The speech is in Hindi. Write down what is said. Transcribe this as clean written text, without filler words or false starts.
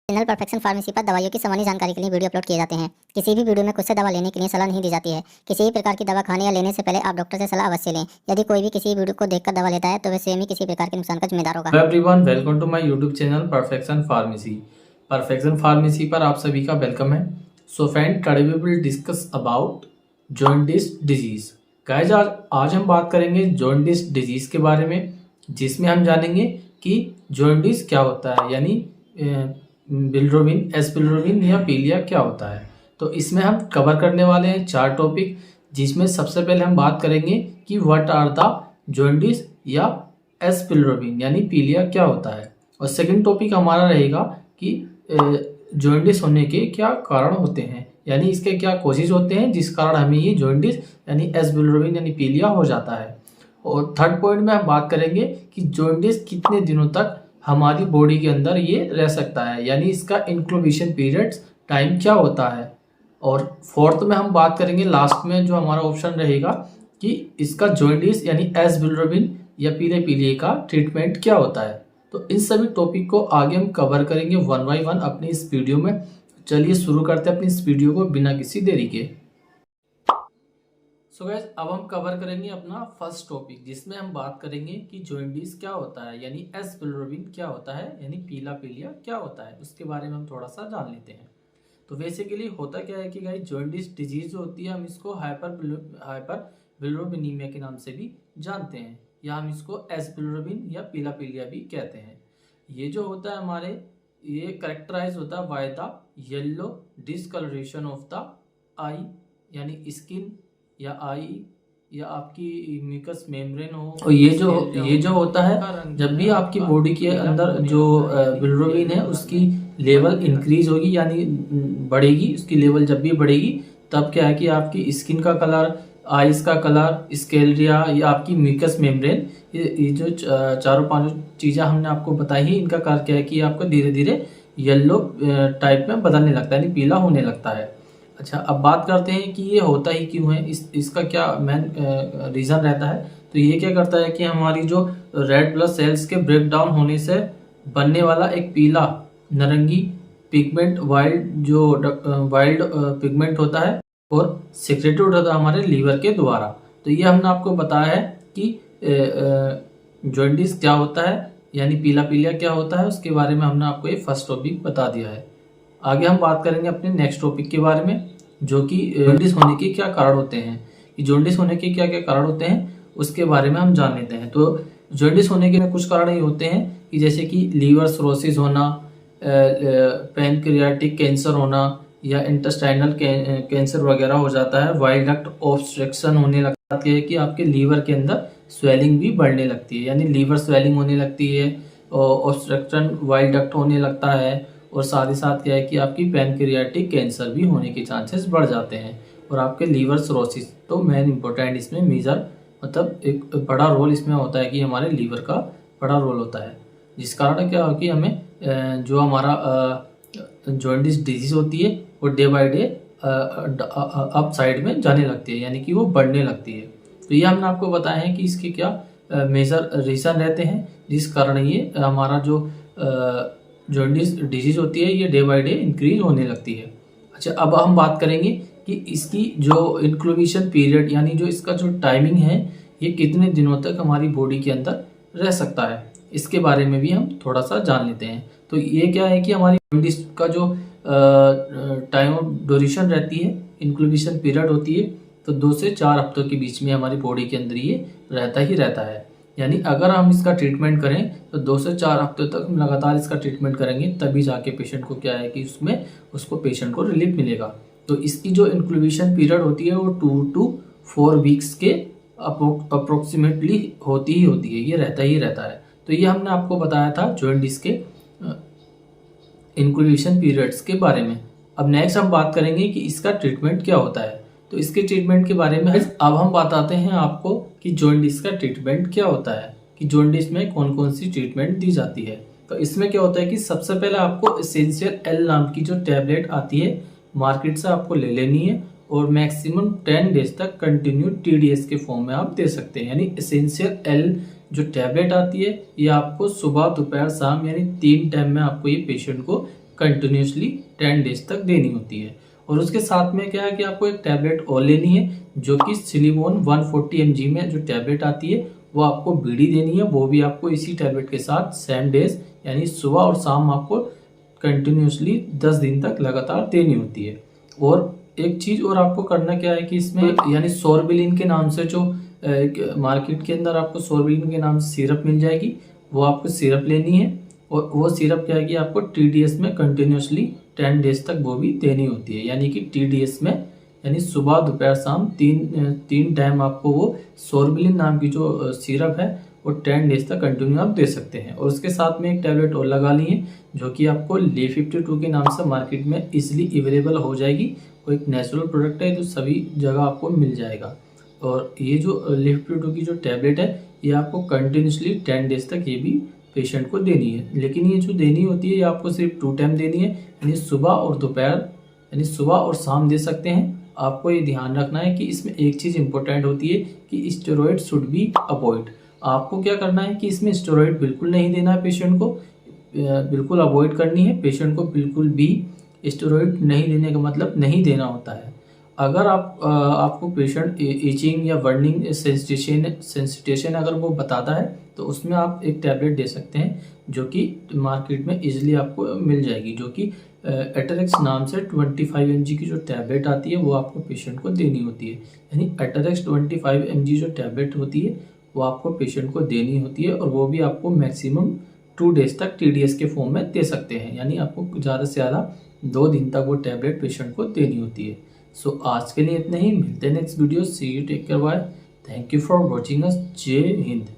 चैनल परफेक्शन फार्मेसी पर दवाइयों की सामान्य जानकारी के लिए वीडियो अपलोड किए जाते हैं। किसी भी वीडियो में खुद से दवा लेने के लिए सलाह नहीं दी जाती है। किसी भी प्रकार की दवा खाने या लेने से पहले आप डॉक्टर से सलाह अवश्य लें। यदि कोई भी किसी वीडियो को देखकर दवा लेता है तो वह स्वयं ही किसी प्रकार के नुकसान का जिम्मेदार होगा। Hello everyone, welcome to my YouTube channel Perfection Pharmacy. Perfection Pharmacy पर आप सभी का वेलकम है। So friend, today we will discuss about jaundice disease. Guys, आज हम बात करेंगे जॉन्डिस डिजीज के बारे में, जिसमें हम जानेंगे कि जॉन्डिस क्या होता है, यानी बिलिरुबिन, एसबिलिरुबिन या पीलिया क्या होता है। तो इसमें हम कवर करने वाले हैं 4 टॉपिक, जिसमें सबसे पहले हम बात करेंगे कि व्हाट आर द जॉन्डिस या एसबिलिरुबिन यानी पीलिया क्या होता है। और सेकंड टॉपिक हमारा रहेगा कि जॉन्डिस होने के क्या कारण होते हैं, यानी इसके क्या कॉजेज होते हैं जिस कारण हमें ये जॉन्डिस यानी एसबिलिरुबिन यानी पीलिया हो जाता है। और थर्ड पॉइंट में हम बात करेंगे कि जॉन्डिस कितने दिनों तक हमारी बॉडी के अंदर ये रह सकता है, यानी इसका इंक्लूबेशन पीरियड टाइम क्या होता है। और फोर्थ में हम बात करेंगे, लास्ट में जो हमारा ऑप्शन रहेगा, कि इसका जॉन्डिस यानी एसबिलिरुबिन या पीलिया का ट्रीटमेंट क्या होता है। तो इन सभी टॉपिक को आगे हम कवर करेंगे 1 बाय 1 अपनी इस वीडियो में। चलिए शुरू करते हैं अपनी इस वीडियो को बिना किसी देरी के। सो गाइस, अब हम कवर करेंगे अपना फर्स्ट टॉपिक, जिसमें हम बात करेंगे कि जॉन्डिस क्या होता है, यानी एसबिलिरुबिन क्या होता है, यानी पीलिया क्या होता है। उसके बारे में हम थोड़ा सा जान लेते हैं। तो बेसिकली होता क्या है कि गाइस, जॉन्डिस डिजीज जो होती है, हम इसको हाइपर बिलिरुबिनीमिया के नाम से भी जानते हैं, या हम इसको एसबिलिरुबिन या पीलिया भी कहते हैं। ये जो होता है हमारे, ये करेक्टराइज होता है by the yellow discoloration of the eye, यानी स्किन या आई या आपकी म्यूकस मेम्ब्रेन हो। और ये जो होता है, जब भी आपकी बॉडी के अंदर जो बिलिरुबिन है उसकी लेवल इंक्रीज होगी, यानी बढ़ेगी, उसकी लेवल जब भी बढ़ेगी तब क्या है कि आपकी स्किन का कलर, आइज का कलर, स्केलरिया या आपकी म्यूकस मेम्ब्रेन, ये जो चारों पांचों चीज़ें हमने आपको बताई ही, इनका कार्य क्या है कि आपको धीरे धीरे येलो टाइप में बदलने लगता है, यानी पीला होने लगता है। अच्छा, अब बात करते हैं कि ये होता ही क्यों है, इसका क्या मेन रीज़न रहता है। तो ये क्या करता है कि हमारी जो रेड ब्लड सेल्स के ब्रेक डाउन होने से बनने वाला एक पीला नारंगी पिगमेंट, वाइल्ड पिगमेंट होता है और सिक्रेटेड होता है हमारे लीवर के द्वारा। तो ये हमने आपको बताया है कि जॉन्डिस क्या होता है, यानी पीलिया क्या होता है। उसके बारे में हमने आपको ये फर्स्ट टॉपिक बता दिया है। आगे हम बात करेंगे अपने नेक्स्ट टॉपिक के बारे में, जो कि जॉन्डिस होने के क्या कारण होते हैं। कि जॉन्डिस होने के क्या क्या कारण होते हैं उसके बारे में हम जान लेते हैं। तो जॉन्डिस होने के कुछ कारण ये होते हैं कि जैसे कि लीवर सिरोसिस होना, पैनक्रियाटिक कैंसर होना, या इंटेस्टाइनल कैंसर वगैरह हो जाता है। वाइल डक्ट ऑब्स्ट्रक्शन होने लगता है कि आपके लीवर के अंदर स्वेलिंग भी बढ़ने लगती है, यानी लीवर स्वेलिंग होने लगती है, और ऑब्स्ट्रक्शन वाइल डक्ट होने लगता है। और साथ ही साथ क्या है कि आपकी पैनक्रियाटिक कैंसर भी होने के चांसेस बढ़ जाते हैं। और आपके लीवर सिरोसिस, तो मेन इंपॉर्टेंट इसमें मेजर मतलब एक बड़ा रोल इसमें होता है कि हमारे लीवर का बड़ा रोल होता है, जिस कारण क्या हो कि हमें जो हमारा जॉन्डिस डिजीज होती है वो day by day up side में जाने लगती है, यानी कि वो बढ़ने लगती है। तो ये हमने आपको बताया है कि इसके क्या मेजर रीज़न रहते हैं जिस कारण ये हमारा जो जॉन्डिस डिजीज होती है ये डे बाय डे इंक्रीज होने लगती है। अच्छा, अब हम बात करेंगे कि इसकी जो इंक्लूबेशन पीरियड, यानी जो इसका जो टाइमिंग है, ये कितने दिनों तक हमारी बॉडी के अंदर रह सकता है, इसके बारे में भी हम थोड़ा सा जान लेते हैं। तो ये क्या है कि हमारी जॉन्डिस का जो टाइम ऑफ ड्यूरेशन रहती है, इंक्लूबेशन पीरियड होती है, तो 2 से 4 हफ्तों के बीच में हमारी बॉडी के अंदर ये रहता ही रहता है। यानी अगर हम इसका ट्रीटमेंट करें तो 2 से 4 हफ्ते तक हम लगातार इसका ट्रीटमेंट करेंगे, तभी जाके पेशेंट को क्या है कि उसको पेशेंट को रिलीफ मिलेगा। तो इसकी जो इंक्लूबेशन पीरियड होती है वो 2 to 4 वीक्स के अप्रोक्सीमेटली होती है, ये रहता ही रहता है। तो ये हमने आपको बताया था जॉन्डिस के इंक्लूबेशन पीरियड्स के बारे में। अब नेक्स्ट हम बात करेंगे कि इसका ट्रीटमेंट क्या होता है। तो इसके ट्रीटमेंट के बारे में अब हम बताते हैं आपको कि जॉन्डिस का ट्रीटमेंट क्या होता है, कि जॉन्डिस में कौन कौन सी ट्रीटमेंट दी जाती है। तो इसमें क्या होता है कि सबसे पहले आपको एसेंशियल एल नाम की जो टैबलेट आती है मार्केट से आपको ले लेनी है, और मैक्सिमम 10 डेज तक कंटिन्यू TDS के फॉर्म में आप दे सकते हैं। यानी एसेंशियल एल जो टैबलेट आती है ये आपको सुबह दोपहर शाम यानी 3 टाइम में आपको ये पेशेंट को कंटिन्यूसली 10 डेज तक देनी होती है। और उसके साथ में क्या है कि आपको एक टैबलेट और लेनी है, जो कि सिलिबोन 140 mg में जो टैबलेट आती है वो आपको बीडी देनी है। वो भी आपको इसी टैबलेट के साथ सेम डेज यानी सुबह और शाम आपको कंटिन्यूसली 10 दिन तक लगातार देनी होती है। और एक चीज़ और आपको करना क्या है कि इसमें यानी सोरबिलिन के नाम से जो मार्केट के अंदर आपको सोरबिलिन के नाम से सिरप मिल जाएगी, वो आपको सिरप लेनी है। और वो सिरप क्या है कि आपको TDS में कंटिन्यूसली 10 डेज तक वो भी देनी होती है। यानी कि TDS में यानी सुबह दोपहर शाम तीन टाइम आपको वो सोरबिलिन नाम की जो सिरप है वो 10 डेज तक कंटिन्यू आप दे सकते हैं। और उसके साथ में एक टैबलेट और लगा ली है, जो कि आपको ले 52 के नाम से मार्केट में इजीली अवेलेबल हो जाएगी। वो एक नेचुरल प्रोडक्ट है जो सभी जगह आपको मिल जाएगा। और ये जो ले 52 की जो टैबलेट है ये आपको कंटिन्यूसली 10 डेज तक ये भी पेशेंट को देनी है। लेकिन ये जो देनी होती है ये आपको सिर्फ 2 टाइम देनी है, यानी सुबह और दोपहर यानी सुबह और शाम दे सकते हैं। आपको ये ध्यान रखना है कि इसमें एक चीज़ इंपॉर्टेंट होती है कि स्टेरॉइड शुड बी अवॉइड। आपको क्या करना है कि इसमें स्टेरॉइड बिल्कुल नहीं देना है पेशेंट को, बिल्कुल अवॉइड करनी है। पेशेंट को बिल्कुल भी स्टेरॉइड नहीं देने का मतलब नहीं देना होता है। अगर आपको पेशेंट इचिंग या बर्निंग सेंसिटेशन अगर वो बताता है तो उसमें आप एक टैबलेट दे सकते हैं, जो कि मार्केट में इजीली आपको मिल जाएगी, जो कि एटरेक्स नाम से 25 mg की जो टैबलेट आती है वो आपको पेशेंट को देनी होती है। यानी एटरेक्स 25 mg जो टैबलेट होती है वो आपको पेशेंट को देनी होती है। और वो भी आपको मैक्सिमम 2 डेज तक TDS के फॉर्म में दे सकते हैं। यानी आपको ज़्यादा से ज़्यादा 2 दिन तक वो टैबलेट पेशेंट को देनी होती है। सो आज के लिए इतना ही, मिलते हैं next video. See you, take care, bye, thank you for watching us. जय हिंद।